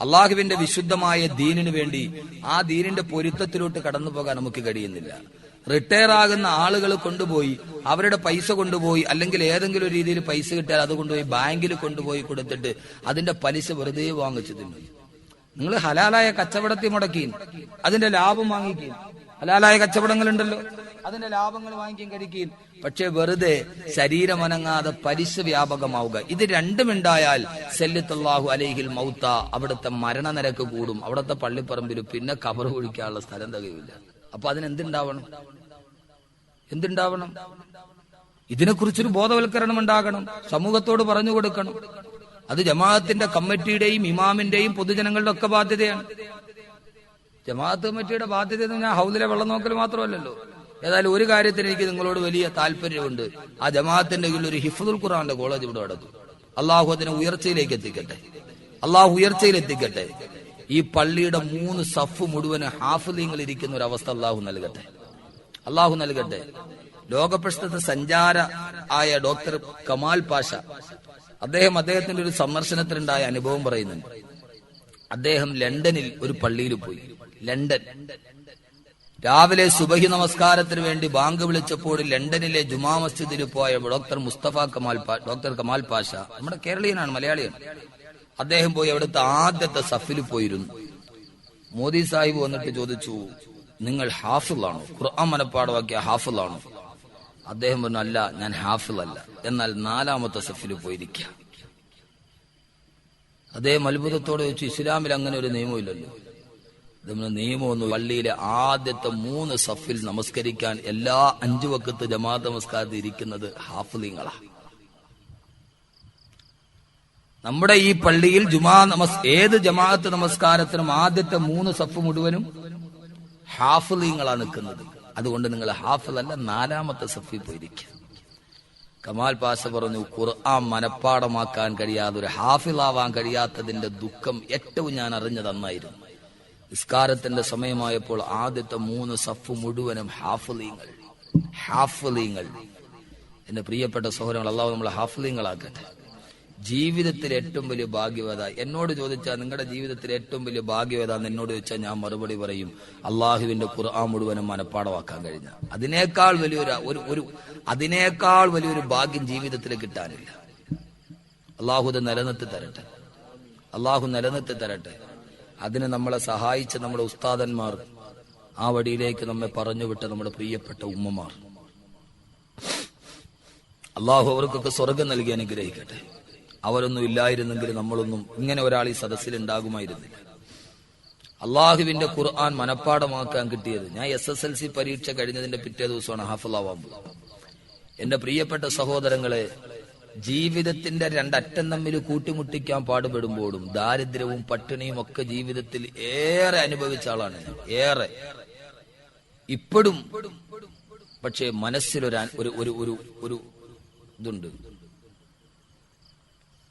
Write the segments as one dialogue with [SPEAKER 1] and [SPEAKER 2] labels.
[SPEAKER 1] അള്ളാഹുവിന്റെ വിശുദ്ധമായ ദീനിനു വേണ്ടി ആ ദീനിന്റെ പൊരുത്തത്തിലോട്ട് കടന്നു പോകാൻ നമുക്ക് കഴിയുന്നില്ല. റിട്ടയർ ആകുന്ന ആളുകൾ കൊണ്ടുപോയി അവരുടെ പൈസ കൊണ്ടുപോയി, അല്ലെങ്കിൽ ഏതെങ്കിലും ഒരു രീതിയിൽ പൈസ കിട്ടിയാൽ അത് കൊണ്ടുപോയി ബാങ്കിൽ കൊണ്ടുപോയി കൊടുത്തിട്ട് അതിന്റെ പലിശ വെറുതെ വാങ്ങിച്ചു തിന്നു. നിങ്ങൾ ഹലാലായ കച്ചവടത്തിൽ മുടക്കി അതിന്റെ ലാഭം വാങ്ങിക്കുകയും, ഹലാലായ കച്ചവടങ്ങളുണ്ടല്ലോ അതിന്റെ ലാഭങ്ങൾ വാങ്ങിക്കുകയും കഴിക്കുകയും, പക്ഷെ വെറുതെ ശരീരമനങ്ങാതെ പലിശ വ്യാപകമാവുക. ഇത് രണ്ടുമുണ്ടായാൽ സല്ലല്ലാഹു അലൈഹിൽ മൗത്ത, അവിടുത്തെ മരണനിരക്ക് കൂടും. അവിടുത്തെ പള്ളിപ്പറമ്പിൽ പിന്നെ കബർ കുഴിക്കാനുള്ള സ്ഥലം തികയില്ല. അപ്പൊ അതിനെന്തുണ്ടാവണം? ഇതിനെക്കുറിച്ചൊരു ബോധവൽക്കരണം ഉണ്ടാകണം, സമൂഹത്തോട് പറഞ്ഞു കൊടുക്കണം. അത് ജമാഅത്തിന്റെ കമ്മിറ്റിയുടെയും ഇമാമിന്റെയും പൊതുജനങ്ങളുടെ ഒക്കെ ബാധ്യതയാണ്. ജമാഅത്ത് കമ്മിറ്റിയുടെ ബാധ്യത എന്ന് പറഞ്ഞാൽ ഹൗദിലെ വെള്ളം നോക്കൽ മാത്രമല്ലല്ലോ. ഏതായാലും ഒരു കാര്യത്തിന് എനിക്ക് നിങ്ങളോട് വലിയ താല്പര്യമുണ്ട്. ആ ജമാഅത്തിന്റെ കീഴിൽ ഒരു ഹിഫ്ദുൽ ഖുർആന്റെ കോളേജ് ഇവിടെ നടക്കും. അള്ളാഹു അതിനെ ഉയർച്ചയിലേക്ക് എത്തിക്കട്ടെ. ഈ പള്ളിയുടെ 3 സഫ് മുഴുവൻ ഹാഫിളീങ്ങൾ ഇരിക്കുന്ന ഒരു അവസ്ഥ അള്ളാഹു നൽകട്ടെ. ലോകപ്രശസ്ത സഞ്ചാര ആയ ഡോക്ടർ കമാൽ പാഷ അദ്ദേഹത്തിന്റെ ഒരു സന്ദർശനത്തിനുണ്ടായ അനുഭവം പറയുന്നുണ്ട്. അദ്ദേഹം ലണ്ടനിൽ ഒരു പള്ളിയിൽ പോയി. ലണ്ടൻ രാവിലെ സുബഹി നമസ്കാരത്തിന് വേണ്ടി ബാങ്ക് വിളിച്ചപ്പോൾ ലണ്ടനിലെ ജുമാ മസ്ജിദിൽ പോയ ഡോക്ടർ കമാൽ പാഷ, നമ്മുടെ കേരളീയനാണ്, മലയാളിയാണ്. അദ്ദേഹം പോയി അവിടുത്തെ ആദ്യത്തെ സഫിൽ പോയിരുന്നു. മോദി സാഹിബ് വന്നിട്ട് ചോദിച്ചു, നിങ്ങൾ ഹാഫിളാണോ? ഖുർആൻ മനപ്പാടമാക്കിയ ഹാഫിളാണോ? അദ്ദേഹം പറഞ്ഞു, അല്ല, ഞാൻ ഹാഫിളല്ല, എന്നാൽ 4ാമത്തെ സഫിൽ പോയിരിക്കുക. അദ്ദേഹം അത്ഭുതത്തോടെ ചോദിച്ചു, ഇസ്ലാമിൽ അങ്ങനെ ഒരു നിയമമില്ലല്ലോ. നിയമമൊന്നും. പള്ളിയിലെ ആദ്യത്തെ 3 സഫിൽ നമസ്കരിക്കാൻ എല്ലാ 5 വക്കത്ത് ജമാഅത്ത് നമസ്കാരത്തിൽ ഇരിക്കുന്നത് ഹാഫിളീങ്ങളാ. നമ്മുടെ ഈ പള്ളിയിൽ ഏത് ജമാഅത്ത് നമസ്കാരത്തിനും ആദ്യത്തെ 3 സഫ് മുഴുവനും ഹാഫിളീങ്ങളാണ് നിൽക്കുന്നത്. അതുകൊണ്ട് നിങ്ങൾ ഹാഫിളല്ല, 4ാമത്തെ സഫിൽ പോയിരിക്കുക. കമാൽ പാഷ പറഞ്ഞു, ഖുർആൻ മനപ്പാടമാക്കാൻ കഴിയാതെ ഒരു ഹാഫിളാവാൻ കഴിയാത്തതിന്റെ ദുഃഖം ഏറ്റവും ഞാൻ അറിഞ്ഞത് അന്നായിരുന്നു. നിസ്കാരത്തിന്റെ സമയമായപ്പോൾ ആദ്യത്തെ 3 സഫ് മുഴുവനും ഹാഫിളീങ്ങൾ. എന്റെ പ്രിയപ്പെട്ട സഹോദരങ്ങൾ, അല്ലാഹു നമ്മളെ ഹാഫിളീങ്ങളാക്കട്ടെ. ജീവിതത്തിലെ ഏറ്റവും വലിയ ഭാഗ്യവത എന്നോട് ചോദിച്ചാൽ, നിങ്ങളുടെ ജീവിതത്തിലെ ഏറ്റവും വലിയ ഭാഗ്യവത എന്നോട് ചോദിച്ചാൽ ഞാൻ മറുപടി പറയും, അള്ളാഹുവിന്റെ ഖുർആൻ മുഴുവനും മനപ്പാടമാക്കാൻ കഴിഞ്ഞ. അതിനേക്കാൾ വലിയൊരു ഭാഗ്യം ജീവിതത്തിൽ കിട്ടാനില്ല. അള്ളാഹു നിലനിർത്തി തരട്ടെ. അതിന് നമ്മളെ സഹായിച്ച നമ്മുടെ ഉസ്താദന്മാർ, ആ വഴിയിലേക്ക് നമ്മെ പറഞ്ഞുവിട്ട നമ്മുടെ പ്രിയപ്പെട്ട ഉമ്മമാർ, അള്ളാഹു അവർക്കൊക്കെ സ്വർഗം നൽകി അനുഗ്രഹിക്കട്ടെ. അവരൊന്നും ഇല്ലായിരുന്നെങ്കിൽ നമ്മളൊന്നും ഇങ്ങനെ ഒരാൾ ഈ സദസ്സിൽ ഉണ്ടാകുമായിരുന്നില്ല. അള്ളാഹുവിന്റെ ഖുർആൻ മനപ്പാടമാക്കാൻ കിട്ടിയത്, ഞാൻ SSLC പരീക്ഷ കഴിഞ്ഞതിന്റെ പിറ്റേ ദിവസമാണ് ഹാഫിളാവാൻ പോകുന്നത്. എന്റെ പ്രിയപ്പെട്ട സഹോദരങ്ങളെ, ജീവിതത്തിന്റെ 2 അറ്റം തമ്മിൽ കൂട്ടിമുട്ടിക്കാൻ പാടുപെടുമ്പോഴും ദാരിദ്ര്യവും പട്ടിണിയും ഒക്കെ ജീവിതത്തിൽ ഏറെ അനുഭവിച്ച ആളാണ്, ഏറെ ഇപ്പോഴും. പക്ഷേ മനസ്സിലൊരു ഇതുണ്ട്,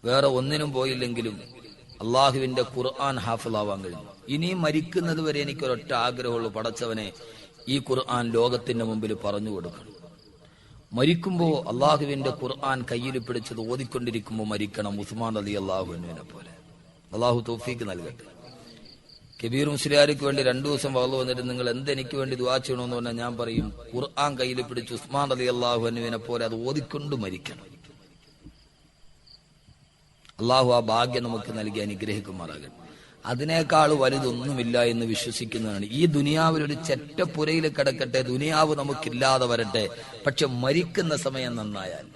[SPEAKER 1] വേറെ ഒന്നിനും പോയില്ലെങ്കിലും അള്ളാഹുവിന്റെ ഖുർആൻ ഹാഫിളാവാൻ കഴിഞ്ഞു. ഇനിയും മരിക്കുന്നത് വരെ എനിക്കൊരൊറ്റ ആഗ്രഹമുള്ളൂ, പടച്ചവനെ ഈ ഖുർആൻ ലോകത്തിന്റെ മുമ്പിൽ പറഞ്ഞു കൊടുക്കണം. മരിക്കുമ്പോ അള്ളാഹുവിന്റെ ഖുർആൻ കയ്യിൽ പിടിച്ചത് ഓതിക്കൊണ്ടിരിക്കുമ്പോൾ മരിക്കണം, ഉസ്മാൻ റളിയല്ലാഹു അൻഹുവിനെ പോലെ. അള്ളാഹു തൗഫീഖ് നൽകട്ടെ. കബീർ മുസ്ലിയാർക്ക് വേണ്ടി 2 ദിവസം വഅള് വന്നിട്ട് നിങ്ങൾ എന്തെനിക്ക് വേണ്ടി ദുആ ചെയ്യണമെന്ന് പറഞ്ഞാൽ ഞാൻ പറയും, ഖുർആൻ കയ്യിൽ പിടിച്ച് ഉസ്മാൻ റളിയല്ലാഹു അൻഹുവിനെ പോലെ അത് ഓതിക്കൊണ്ട് മരിക്കണം. അള്ളാഹു ആ ഭാഗ്യം നമുക്ക് നൽകി അനുഗ്രഹിക്കുമാറാകട്ടെ. അതിനേക്കാൾ വലുതൊന്നുമില്ല എന്ന് വിശ്വസിക്കുന്നതാണ്. ഈ ദുനിയാവിൽ ഒരു ചെറ്റപ്പുരയിൽ കിടക്കട്ടെ, ദുനിയാവ് നമുക്കില്ലാതെ വരട്ടെ, പക്ഷെ മരിക്കുന്ന സമയം നന്നായാൽ,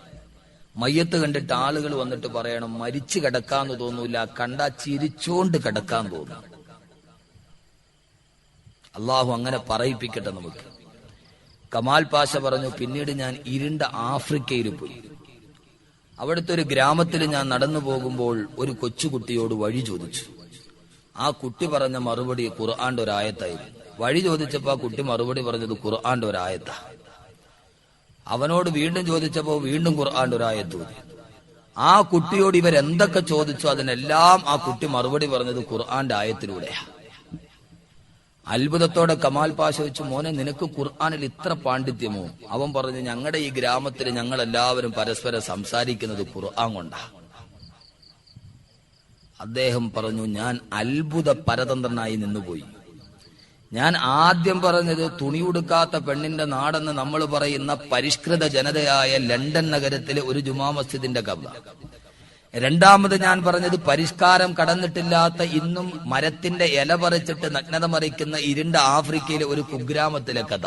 [SPEAKER 1] മയ്യത്ത് കണ്ടിട്ട് ആളുകൾ വന്നിട്ട് പറയണം, മരിച്ചു കിടക്കാന്ന് തോന്നൂല, കണ്ടാ ചിരിച്ചോണ്ട് കിടക്കാൻ തോന്നും. അള്ളാഹു അങ്ങനെ പറയിപ്പിക്കട്ടെ നമുക്ക്. കമാൽ പാഷ പറഞ്ഞു, പിന്നീട് ഞാൻ ഇരുണ്ട ആഫ്രിക്കയിൽ പോയി. അവിടുത്തെ ഒരു ഗ്രാമത്തിൽ ഞാൻ നടന്നു പോകുമ്പോൾ ഒരു കൊച്ചുകുട്ടിയോട് വഴി ചോദിച്ചു. ആ കുട്ടി പറഞ്ഞ മറുപടി ഖുർആന്റെ ഒരു ആയത്തായിരുന്നു. വഴി ചോദിച്ചപ്പോ ആ കുട്ടി മറുപടി പറഞ്ഞത് ഖുർആന്റെ ഒരു ആയത്താ. അവനോട് വീണ്ടും ചോദിച്ചപ്പോ വീണ്ടും ഖുർആന്റെ ഒരു ആയത്ത്. ആ കുട്ടിയോട് ഇവരെന്തൊക്കെ ചോദിച്ചു അതിനെല്ലാം ആ കുട്ടി മറുപടി പറഞ്ഞത് ഖുർആന്റെ ആയത്തിലൂടെയാ. അത്ഭുതത്തോടെ കമാൽ പാഷ വെച്ചു, മോനെ നിനക്ക് ഖുർആനിൽ ഇത്ര പാണ്ഡിത്യമോ? അവൻ പറഞ്ഞു, ഞങ്ങളുടെ ഈ ഗ്രാമത്തിൽ ഞങ്ങൾ എല്ലാവരും പരസ്പരം സംസാരിക്കുന്നത് ഖുർആൻ കൊണ്ടാ. അദ്ദേഹം പറഞ്ഞു, ഞാൻ അത്ഭുത പരതന്ത്രനായി നിന്നുപോയി. ഞാൻ ആദ്യം പറഞ്ഞത് തുണിയുടുക്കാത്ത പെണ്ണിന്റെ നാടെന്ന് നമ്മൾ പറയുന്ന പരിഷ്കൃത ജനതയായ ലണ്ടൻ നഗരത്തിലെ ഒരു ജുമാ മസ്ജിദിന്റെ കബ്ല. രണ്ടാമത് ഞാൻ പറഞ്ഞത് പരിഷ്കാരം കടന്നിട്ടില്ലാത്ത ഇന്നും മരത്തിന്റെ ഇല പറിച്ചിട്ട് നഗ്നത മറിക്കുന്ന ഇരുണ്ട ആഫ്രിക്കയിലെ ഒരു കുഗ്രാമത്തിലെ കഥ.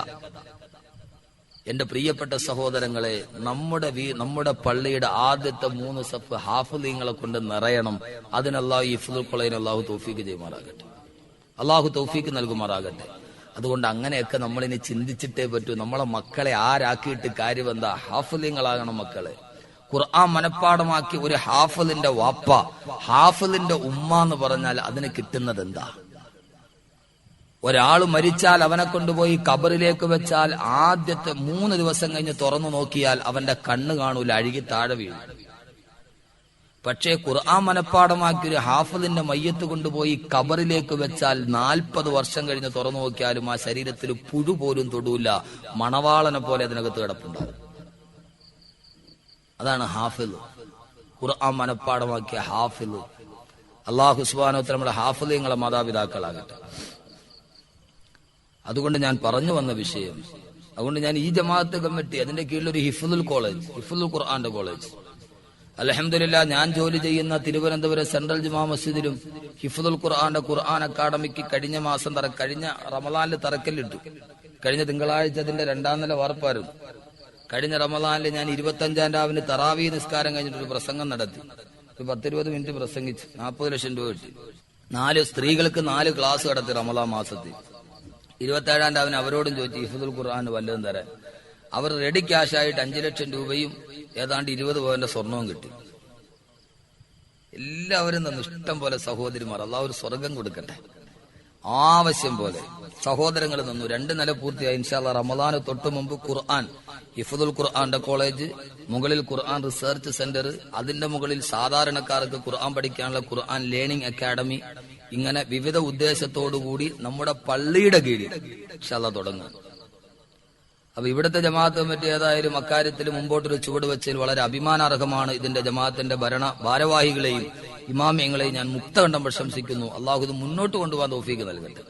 [SPEAKER 1] എന്റെ പ്രിയപ്പെട്ട സഹോദരങ്ങളെ, നമ്മുടെ പള്ളിയുടെ ആദ്യത്തെ 3 സഫ് ഹാഫിളീങ്ങളെ കൊണ്ട് നിറയണം. അതിനല്ലാഹു ഹിഫ്ളുൽ ഖുർആൻ അല്ലാഹു തൗഫീഖ് ചെയ്യുമാറാകട്ടെ, അല്ലാഹു തൗഫീഖ് നൽകുമാറാകട്ടെ. അതുകൊണ്ട് അങ്ങനെയൊക്കെ നമ്മളിനി ചിന്തിച്ചിട്ടേ പറ്റൂ. നമ്മളെ മക്കളെ ആരാക്കിയിട്ട് കാര്യം എന്താ? ഹാഫിളീങ്ങളാകണം മക്കളെ. ഖുർആൻ മനഃപ്പാടമാക്കി ഒരു ഹാഫിളിന്റെ വാപ്പ, ഹാഫിളിന്റെ ഉമ്മ എന്ന് പറഞ്ഞാൽ അതിന് കിട്ടുന്നത് എന്താ? ഒരാൾ മരിച്ചാൽ അവനെ കൊണ്ടുപോയി ഖബറിലേക്ക് വെച്ചാൽ ആദ്യത്തെ 3 ദിവസം കഴിഞ്ഞ് തുറന്നു നോക്കിയാൽ അവന്റെ കണ്ണ് കാണൂല, അഴുകി താഴെ വീഴും. പക്ഷേ ഖുർആൻ മനഃപ്പാടമാക്കി ഒരു ഹാഫിളിന്റെ മയ്യത്ത് കൊണ്ടുപോയി ഖബറിലേക്ക് വെച്ചാൽ 40 വർഷം കഴിഞ്ഞ് തുറന്നു നോക്കിയാലും ആ ശരീരത്തിൽ പുഴു പോലും തൊടൂല, മണവാളനെ പോലെ അതിനകത്ത് കിടപ്പുണ്ടാവും. അതാണ് ഹാഫിള്, ഖുർആൻ മനഃപ്പാടമാക്കിയ ഹാഫിള്. അല്ലാഹു സുബ്ഹാനഹു വ തആല നമ്മുടെ ഹാഫിളീങ്ങളെ മാതാപിതാക്കളാകട്ടെ. അതുകൊണ്ട് ഞാൻ പറഞ്ഞു വന്ന വിഷയം, അതുകൊണ്ട് ഞാൻ ഈ ജമാഅത്ത് കമ്മിറ്റി അതിന്റെ കീഴിൽ ഒരു ഹിഫ്ളുൽ കോളേജ്, ഹിഫ്ളുൽ ഖുർആന്റെ കോളേജ്, അൽഹംദുലില്ലാഹ് ഞാൻ ജോലി ചെയ്യുന്ന തിരുവനന്തപുരം സെൻട്രൽ ജുമാ മസ്ജിദിലും ഹിഫ്ളുൽ ഖുർആന്റെ ഖുർആൻ അക്കാദമിക്ക് കഴിഞ്ഞ റമളാനിൽ തറക്കല്ലിട്ടു. കഴിഞ്ഞ തിങ്കളാഴ്ച അതിന്റെ 2ാം നില വാർപ്പായിരുന്നു. കഴിഞ്ഞ റമളാനിൽ ഞാൻ 25-ാം രാവിലെ തറാവീഹ് നിസ്കാരം കഴിഞ്ഞിട്ടൊരു പ്രസംഗം നടത്തി. 10-20 മിനിറ്റ് പ്രസംഗിച്ചു, 40 ലക്ഷം രൂപ കിട്ടി. 4 സ്ത്രീകൾക്ക് 4 ക്ലാസ് നടത്തി റമളാൻ മാസത്തിൽ. 27-ാം രാവിലെ അവരോടും ചോദിച്ചു ഹിഫ്ളുൽ ഖുർആൻ വല്ലതും തരാൻ. അവർ റെഡി ക്യാഷായിട്ട് 5 ലക്ഷം രൂപയും ഏതാണ്ട് 20 പവന്റെ സ്വർണവും കിട്ടി. എല്ലാവരും തന്നു, ഇഷ്ടം പോലെ സഹോദരിമാർ. അല്ലാഹു ഒരു സ്വർഗം കൊടുക്കട്ടെ. ആവശ്യം പോലെ സഹോദരങ്ങൾ തന്നു. 2 നില പൂർത്തിയായി. ഇൻഷാ അല്ലാഹ് റമളാന് തൊട്ട് മുമ്പ് ഖുർആൻ, ഹിഫ്ളുൽ ഖുർആന്റെ കോളേജ്, മുകളിൽ ഖുർആൻ റിസർച്ച് സെന്റർ, അതിന്റെ മുകളിൽ സാധാരണക്കാർക്ക് ഖുർആൻ പഠിക്കാനുള്ള ഖുർആൻ ലേണിംഗ് അക്കാദമി, ഇങ്ങനെ വിവിധ ഉദ്ദേശത്തോടുകൂടി നമ്മുടെ പള്ളിയുടെ കീഴിൽ ഇൻഷാ അല്ലാഹ് തുടങ്ങും. അപ്പൊ ഇവിടുത്തെ ജമാഅത്ത് കമ്മിറ്റി ഏതായാലും അക്കാര്യത്തിൽ മുമ്പോട്ടൊരു ചുവട് വെച്ചതിൽ വളരെ അഭിമാനാർഹമാണ്. ഇതിന്റെ ജമാഅത്തിന്റെ ഭാരവാഹികളെയും ഇമാമിയങ്ങളെയും ഞാൻ മുക്തകണ്ഠം പ്രശംസിക്കുന്നു. അള്ളാഹു ഇത് മുന്നോട്ട് കൊണ്ടുപോകാൻ തൗഫീഖ് നൽകട്ടെ.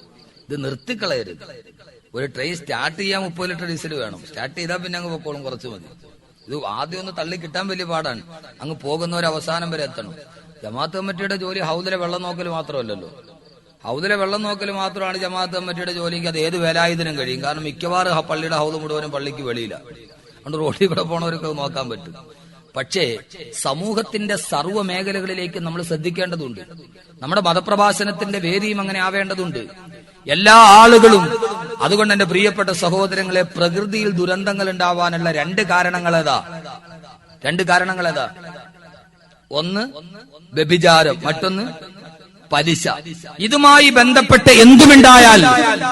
[SPEAKER 1] ഇത് നിർത്തിക്കളയരുത്. ഒരു ട്രെയിൻ സ്റ്റാർട്ട് ചെയ്യാൻ 30 ലിറ്റർ ഡീസൽ വേണം. സ്റ്റാർട്ട് ചെയ്താൽ പിന്നെ അങ്ങ് പൊക്കോളും, കുറച്ച് മതി. ഇത് ആദ്യം ഒന്ന് തള്ളി കിട്ടാൻ വലിയ പാടാണ്. അങ്ങ് പോകുന്നവർ അവസാനം വരെ എത്തണം. ജമാഅത്ത് കമ്മിറ്റിയുടെ ജോലി ഹൗദിലെ വെള്ളം നോക്കൽ മാത്രമല്ലല്ലോ. ഹൗദിലെ വെള്ളം നോക്കൽ മാത്രമാണ് ജമാഅത്ത് കമ്മിറ്റിയുടെ ജോലിക്ക്. അത് ഏത് വേലായുധനും കഴിയും. കാരണം മിക്കവാറും പള്ളിയുടെ ഹൗദ് മുഴുവനും പള്ളിക്ക് വെളിയില്ല. അതുകൊണ്ട് റോഡിൽ കൂടെ പോണവർക്ക് നോക്കാൻ പറ്റും. പക്ഷേ സമൂഹത്തിന്റെ സർവ്വ മേഖലകളിലേക്ക് നമ്മൾ ശ്രദ്ധിക്കേണ്ടതുണ്ട്. നമ്മുടെ മതപ്രഭാഷണത്തിന്റെ വേദിയും അങ്ങനെ ആവേണ്ടതുണ്ട്. എല്ലാ ആളുകളും. അതുകൊണ്ട് എന്റെ പ്രിയപ്പെട്ട സഹോദരങ്ങളെ, പ്രകൃതിയിൽ ദുരന്തങ്ങൾ ഉണ്ടാവാനുള്ള 2 കാരണങ്ങളേതാ? 2 കാരണങ്ങളേതാ? ഒന്ന് വ്യഭിചാരം, മറ്റൊന്ന് പലിശ. ഇതുമായി ബന്ധപ്പെട്ട് എന്തുമുണ്ടായാൽ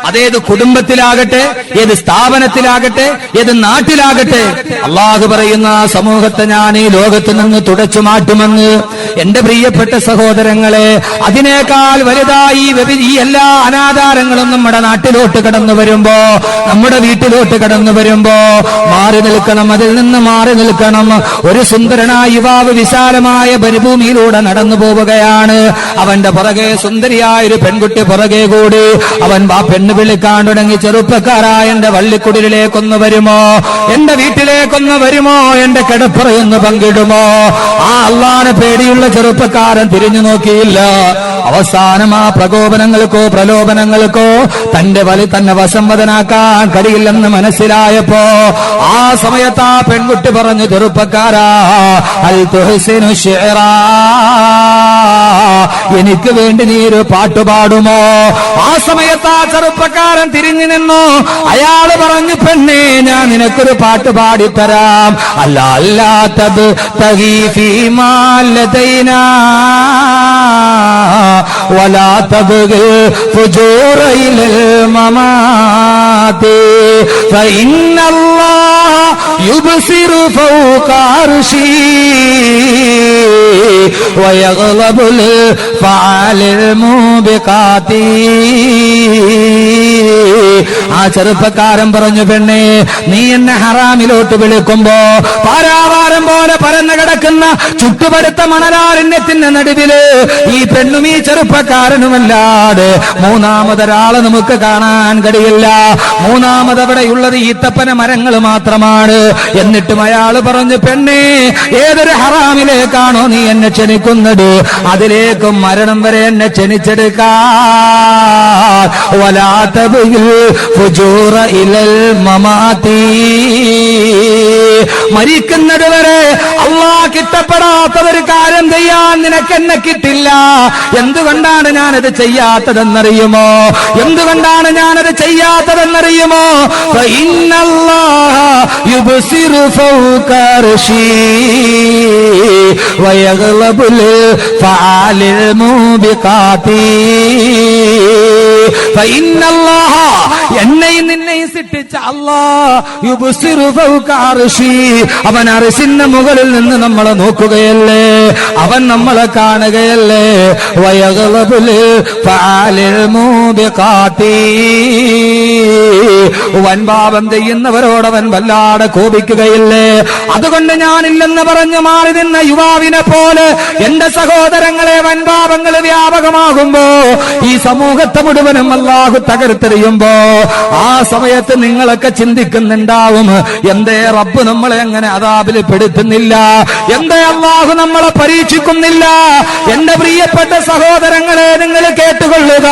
[SPEAKER 1] അതേത് കുടുംബത്തിലാകട്ടെ, ഏത് സ്ഥാപനത്തിലാകട്ടെ, ഏത് നാട്ടിലാകട്ടെ, അള്ളാഹു പറയുന്ന സമൂഹത്തെ ഞാൻ ഈ ലോകത്ത് നിന്ന് തുടച്ചു മാറ്റുമെന്ന്. എന്റെ പ്രിയപ്പെട്ട സഹോദരങ്ങളെ, അതിനേക്കാൾ വലുതായി ഈ എല്ലാ അനാചാരങ്ങളും നമ്മുടെ നാട്ടിലോട്ട് കടന്നു വരുമ്പോ, നമ്മുടെ വീട്ടിലോട്ട് കടന്നു വരുമ്പോ മാറി നിൽക്കണം, അതിൽ നിന്ന് മാറി നിൽക്കണം. ഒരു സുന്ദരനായ യുവാവ് വിശാലമായ മരുഭൂമിയിലൂടെ നടന്നു പോവുകയാണ്. അവന്റെ പുറകെ സുന്ദരിയായൊരു പെൺകുട്ടി പുറകെ കൂടി. അവൻ ആ പെണ്ണ് വിളിക്കാൻ തുടങ്ങി, ചെറുപ്പക്കാരായ എന്റെ വള്ളിക്കുടിലേക്കൊന്ന് വരുമോ, എന്റെ വീട്ടിലേക്കൊന്ന് വരുമോ, എന്റെ കിടപ്പറയൊന്ന് പങ്കിടുമോ? ആ അള്ളാനെ പേടിയുള്ള ചെറുപ്പക്കാരൻ തിരിഞ്ഞു നോക്കിയില്ല. അവസാനം ആ പ്രലോഭനങ്ങൾക്കോ തന്നെ വശംവദനാക്കാൻ കഴിയില്ലെന്ന് മനസ്സിലായപ്പോ ആ സമയത്ത് ആ പെൺകുട്ടി പറഞ്ഞു, ചെറുപ്പക്കാരാ, അൽ തുഹ്സിനു ശിഅറാ, എനിക്ക് വേണ്ടി നീ ഒരു പാട്ടുപാടുമോ? ആ സമയത്ത് ആ ചെറുപ്പക്കാരൻ തിരിഞ്ഞു നിന്നു. അയാള് പറഞ്ഞു, പെണ്ണേ, ഞാൻ നിനക്കൊരു പാട്ട് പാടിത്തരാം. അല്ലാത്തത് തഹീഫീമാലതൈനാ വലാ തബ്ഗിൽ ഫുജൂറ ഇലൽ മമാതി ഫഇന്നല്ലാഹ യുബ്സിറു ഫൗക അർശി വയഗ്ളബു ഫഅലിൽ മുബിഖാതി. ആ
[SPEAKER 2] ചെറുപ്പക്കാരൻ പറഞ്ഞു, പെണ്ണേ, നീ എന്നെ ഹറാമിലോട്ട് വിളിക്കുമ്പോ പാരാവാരം പോലെ പരന്നു കിടക്കുന്ന ചുട്ടുപടുത്ത മണലാരണ്യത്തിന്റെ നടുവില് ഈ പെണ്ണും ഈ ചെറുപ്പക്കാരനുമല്ലാതെ മൂന്നാമതൊരാളെ നമുക്ക് കാണാൻ കഴിയില്ല. മൂന്നാമതവിടെയുള്ളത് ഈത്തപ്പന മരങ്ങൾ മാത്രമാണ്. എന്നിട്ടും അയാൾ പറഞ്ഞു, പെണ്ണേ, ഏതൊരു ഹറാമിലേക്കാണോ നീ എന്നെ ക്ഷണിക്കുന്നത് അതിലേക്ക് മരണം വരെ എന്നെ ക്ഷണിച്ചെടുക്കാൻ. മരിക്കുന്നത് വരെ അള്ളാഹ് ഇഷ്ടപ്പെടാത്ത ഒരു കാര്യം ചെയ്യാൻ നിനക്കെന്നെ കിട്ടില്ല. എന്തുകൊണ്ടാണ് ഞാനത് ചെയ്യാത്തതെന്നറിയുമോ? എന്തുകൊണ്ടാണ് ഞാനത് ചെയ്യാത്തതെന്നറിയുമോ? യുബ്സിറു ഫൗക അർശി വയഗ്ലബുൽ ഫആലിൽ മൂബിഖാതി. എന്നെയും നിന്നെയും സൃഷ്ടിച്ച അല്ലാഹ് യുബ്സിറു ഫൗക അർശി, അവൻ അർശിന്റെ മുകളിൽ നിന്ന് നമ്മളെ നോക്കുകയല്ലേ, അവൻ നമ്മളെ കാണുകയല്ലേ. വയഗ്ലബുൽ ഫആലിൽ മൂബിഖാതി, വൻപാപം ചെയ്യുന്നവരോടവൻ വല്ലാതെ കോപിക്കുകയില്ലേ. അതുകൊണ്ട് ഞാനില്ലെന്ന് പറഞ്ഞു മാറി നിന്ന യുവാവിനെ പോലെ എന്റെ സഹോദരങ്ങളെ, വൻപാപങ്ങൾ വ്യാപകമാകുമ്പോ ഈ സമൂഹത്തെ മുഴുവനും അല്ലാഹു തകർത്തെറിയുമ്പോ ആ സമയത്ത് നിങ്ങളൊക്കെ ചിന്തിക്കുന്നുണ്ടാവും, എന്തേ റബ്ബ് നമ്മളെ അങ്ങനെ അദാബിൽ പെടുത്തുന്നില്ല, എന്തേ അല്ലാഹു നമ്മളെ പരീക്ഷിക്കുന്നില്ല. എന്റെ പ്രിയപ്പെട്ട സഹോദരങ്ങളെ, നിങ്ങൾ കേട്ടുകൊള്ളുക,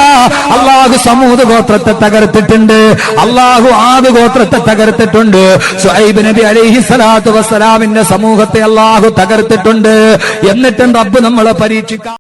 [SPEAKER 2] അല്ലാഹു സമൂദ് ഗോത്രത്തെ തകർത്തിട്ടുണ്ട്, അല്ലാഹു ആദ് ഗോത്രത്തെ തകർത്തിട്ടുണ്ട്, ശുഐബ് നബി അലൈഹിസ്സലാത്തു വസ്സലാമിന്റെ സമൂഹത്തെ അല്ലാഹു തകർത്തിട്ടുണ്ട്. എന്നിട്ടും റബ്ബ് നമ്മളെ പരീക്ഷിക്കാം.